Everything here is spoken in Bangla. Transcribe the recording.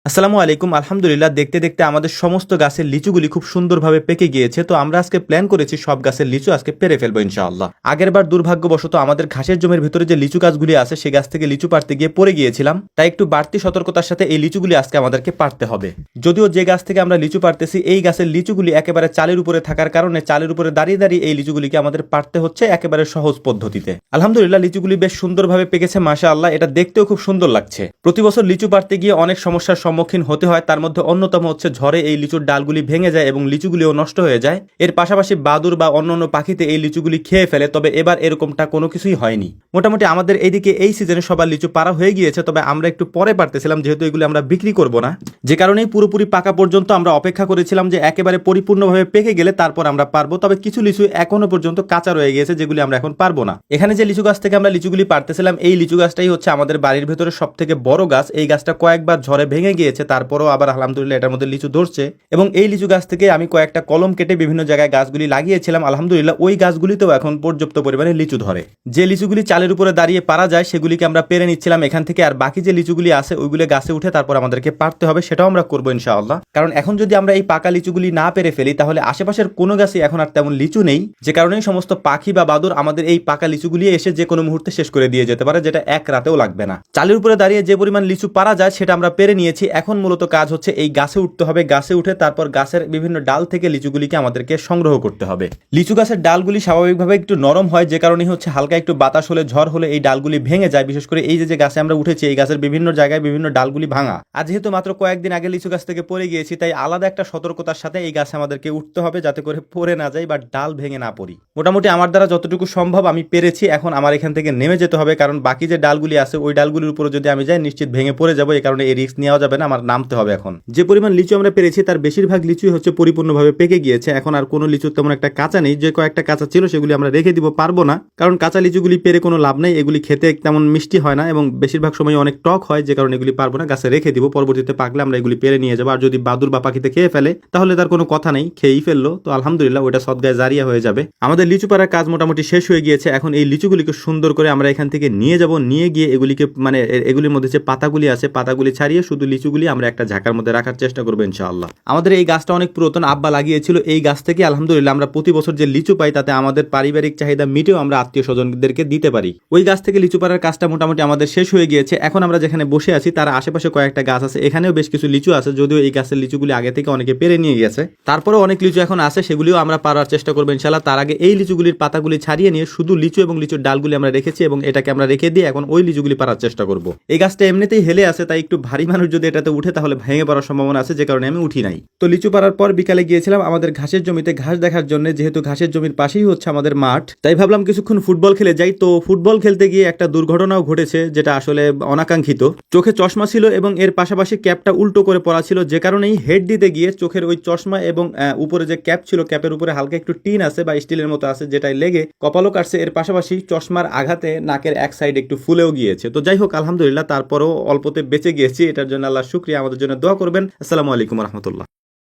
আসসালামু আলাইকুম। আলহামদুলিল্লাহ, দেখতে দেখতে আমাদের সমস্ত গাছের লিচুগুলি খুব সুন্দরভাবে পেকে গিয়েছে। তো আমরা আজকে প্ল্যান করেছি সব গাছের লিচু আজকে পেরে ফেলবো ইনশাআল্লাহ। আগের বার দুর্ভাগ্যবশত আমাদের ঘাসের জমির ভিতরে যে লিচু গাছগুলি আছে সেই গাছ থেকে লিচু পাড়তে গিয়ে পড়ে গিয়েছিলাম, তাই একটু বাড়তি সতর্কতার সাথে এই লিচুগুলি আজকে আমাদেরকে পাড়তে হবে। যদিও যে গাছ থেকে আমরা লিচু পাড়তেছি এই গাছের লিচুগুলি একেবারে চালের উপরে থাকার কারণে চালের উপরে দাঁড়িয়ে দাঁড়িয়ে এই লিচুগুলিকে আমাদের পাড়তে হচ্ছে একেবারে সহজ পদ্ধতিতে। আলহামদুলিল্লাহ, লিচুগুলি বেশ সুন্দরভাবে পেকেছে মাশাআল্লাহ, এটা দেখতেও খুব সুন্দর লাগছে। প্রতি বছর লিচু পাড়তে গিয়ে অনেক সমস্যার সম্মুখীন হতে হয়, তার মধ্যে অন্যতম হচ্ছে ঝড়ে এই লিচুর ডালগুলি ভেঙে যায় এবং লিচুগুলিও নষ্ট হয়ে যায়। এর পাশাপাশি বাদুর বা অন্যান্য পাখিতে এই লিচুগুলি খেয়ে ফেলে, তবে এবার এরকমটা কোনো কিছুই হয়নি। মোটামুটি আমাদের এইদিকে এই সিজনে সবার লিচু পাড়া হয়ে গিয়েছে, তবে আমরা একটু পরে পারতেছিলাম যেহেতু এগুলি আমরা বিক্রি করব না, যে কারণেই পুরোপুরি পাকা পর্যন্ত আমরা অপেক্ষা করেছিলাম যে একেবারে পরিপূর্ণভাবে পেকে গেলে তারপর আমরা পারবো। তবে কিছু লিচু এখনো পর্যন্ত কাঁচা রয়ে গিয়েছে যেগুলি আমরা এখন পারবো না। এখানে যে লিচু গাছ থেকে আমরা লিচুগুলি পারতেছিলাম এই লিচু গাছটাই হচ্ছে আমাদের বাড়ির ভেতরে সব থেকে বড় গাছ। এই গাছটা কয়েকবার ঝড়ে ভেঙে গিয়েছে, তারপরও আবার আলহামদুলিল্লাহ এটার মধ্যে লিচু ধরছে। এবং এই লিচু গাছ থেকে আমি কয়েকটা কলম কেটে বিভিন্ন জায়গায় গাছগুলি লাগিয়েছিলাম। আলহামদুলিল্লাহ ওই গাছগুলিতেও এখন পর্যাপ্ত পরিমাণে লিচু ধরে। যে লিচুগুলি চালের উপরে দাঁড়িয়ে পারা যায় সেগুলিকে আমরা পেরে নিচ্ছিলাম এখান থেকে, আর বাকি যে লিচুগুলি আছে ওইগুলো গাছে উঠে তারপর আমাদেরকে পারতে হবে, সেটাও আমরা করবো ইনশাআল্লাহ। কারণ এখন যদি আমরা এই পাকা লিচুগুলি না পেরে ফেলি তাহলে আশেপাশের কোনো গাছে এখন আর তেমন লিচু নেই, যে কারণে সমস্ত পাখি বা বাদুর আমাদের এই পাকা লিচুগুলি এসে যে কোনো মুহূর্তে শেষ করে দিয়ে যেতে পারে, যেটা এক রাতেও লাগবে না। চালের উপরে দাঁড়িয়ে যে পরিমাণ লিচু পারা যায় সেটা আমরা পেরে নিয়েছি। এখন মূলত কাজ হচ্ছে এই গাছে উঠতে হবে, গাছে উঠে তারপর গাছের বিভিন্ন ডাল থেকে লিচুগুলিকে আমাদেরকে সংগ্রহ করতে হবে। লিচু গাছের ডালগুলি স্বাভাবিকভাবে একটু নরম হয়, যে কারণে হচ্ছে হালকা একটু বাতাস হলে ঝড় হলে এই ডালগুলি ভেঙে যায়। বিশেষ করে এই যে গাছে আমরা উঠেছি এই গাছের বিভিন্ন জায়গায় বিভিন্ন ডালগুলি ভাঙা। আর যেহেতু মাত্র কয়েকদিন আগে লিচু গাছ থেকে পড়ে গিয়েছি, তাই আলাদা একটা সতর্কতার সাথে এই গাছে আমাদেরকে উঠতে হবে যাতে করে পড়ে না যায় বা ডাল ভেঙে না পড়ি। মোটামুটি আমার দ্বারা যতটুকু সম্ভব আমি পেরেছি। এখন আমার এখান থেকে নেমে যেতে হবে, কারণ বাকি যে ডালগুলি আছে ওই ডালগুলির উপরে যদি আমি যাই নিশ্চিত ভেঙে পড়ে যাবো। এই কারণে এই রিস্ক নেওয়া যাবে না, আমার নামতে হবে। এখন যে পরিমাণ লিচু আমরা পেরেছি তার বেশিরভাগ লিচুই হচ্ছে পরিপূর্ণভাবে পেকে গিয়েছে। এখন আর কোনো লিচু তেমন একটা কাঁচা নেই। যে কয়েকটা কাঁচা ছিল সেগুলি আমরা রেখে দিব, পারবো না, কারণ কাঁচা লিচুগুলি পেরে কোনো লাভ নেই। এগুলি খেতে তেমন মিষ্টি হয় না এবং বেশিরভাগ সময় অনেক টক হয়, যে কারণে এগুলি পারবো না, গাছে রেখে দিব। পরবর্তীতে পাকলে আমরা এগুলি পেরে নিয়ে যাবো। আর যদি বাদুর বা পাখিতে খেয়ে ফেলে তাহলে তার কোনো কথা নেই, খেয়েই ফেললো তো আলহামদুলিল্লাহ ওটা সদগায়ে জারিয়া হয়ে যাবে। আমাদের লিচু পাড়ার কাজ মোটামুটি শেষ হয়ে গিয়েছে। এখন এই লিচুগুলিকে সুন্দর করে আমরা এখান থেকে নিয়ে যাব, নিয়ে গিয়ে এগুলিকে মানে এগুলির মধ্যে যে পাতাগুলি আছে পাতাগুলি ছাড়িয়ে শুধু লিচুগুলি আমরা একটা ঝাঁকার মধ্যে রাখার চেষ্টা করবো ইনশাআল্লাহ। আমাদের এই গাছটা অনেক পুরাতন, আব্বা লাগিয়েছিল। এই গাছ থেকে আলহামদুলিল্লাহ আমরা প্রতি বছর যে লিচু পাই তাতে আমাদের পারিবারিক চাহিদা মিটেও আমরা আত্মীয় স্বজনদেরকে দিতে পারি। ওই গাছ থেকে লিচু পাড়ার কাজটা মোটামুটি আমাদের শেষ হয়ে গিয়েছে। এখন আমরা যেখানে বসে আছি তার আশেপাশে কয়েকটা গাছ আছে, এখানেও বেশ কিছু লিচু আছে, যদিও এই গাছের লিচুগুলি আগে থেকে অনেকে পেরে নিয়ে গেছে। তারপরেও অনেক লিচু এখন আছে, সেগুলিও আমরা পারার চেষ্টা করবো ইনশাআল্লাহ। তার আগে এই লিচুগুলির পাতাগুলি ছাড়িয়ে নিয়ে শুধু লিচু এবং লিচুর ডালগুলি আমরা রেখেছি এবং এটাকে আমরা রেখে দিয়ে এখন ওই লিচুগুলি পারার চেষ্টা করবো। এই গাছটা এমনিতেই হেলে আছে, তাই একটু ভারী মানুষ যদি এটাতে উঠে তাহলে ভেঙে পড়ার সম্ভাবনা আছে, যে কারণে আমি উঠি নাই। তো লিচু পাড়ার পর বিকালে গিয়েছিলাম আমাদের ঘাসের জমিতে ঘাস দেখার জন্য। যেহেতু ঘাসের জমির পাশেই হচ্ছে আমাদের মাঠ, তাই ভাবলাম কিছুক্ষণ ফুটবল খেলে যাই। তো ফুটবল খেলতে গিয়ে একটা দুর্ঘটনাও ঘটেছে, যেটা আসলে অনাকাঙ্ক্ষিত। চোখে চশমা ছিল এবং এর পাশাপাশি ক্যাপটা উল্টো করে পড়া ছিল, যে কারণেই হেড দিতে গিয়ে চোখের ওই চশমা এবং উপরে যে ক্যাপ ছিল ক্যাপের উপরে হালকা একটু টিন আছে বা স্টিলের মতো আছে, যেটাই লেগে কপালও কাটছে। এর পাশাপাশি চশমার আঘাতে নাকের এক সাইড একটু ফুলেও গিয়েছে। তো যাই হোক আলহামদুলিল্লাহ, তারপরেও অল্পতে বেঁচে গিয়েছি, এটার জন্য আল্লাহ শুকরিয়া। আমাদের জন্য দোয়া করবেন। আসসালামু আলাইকুম রহমতুল্লাহ।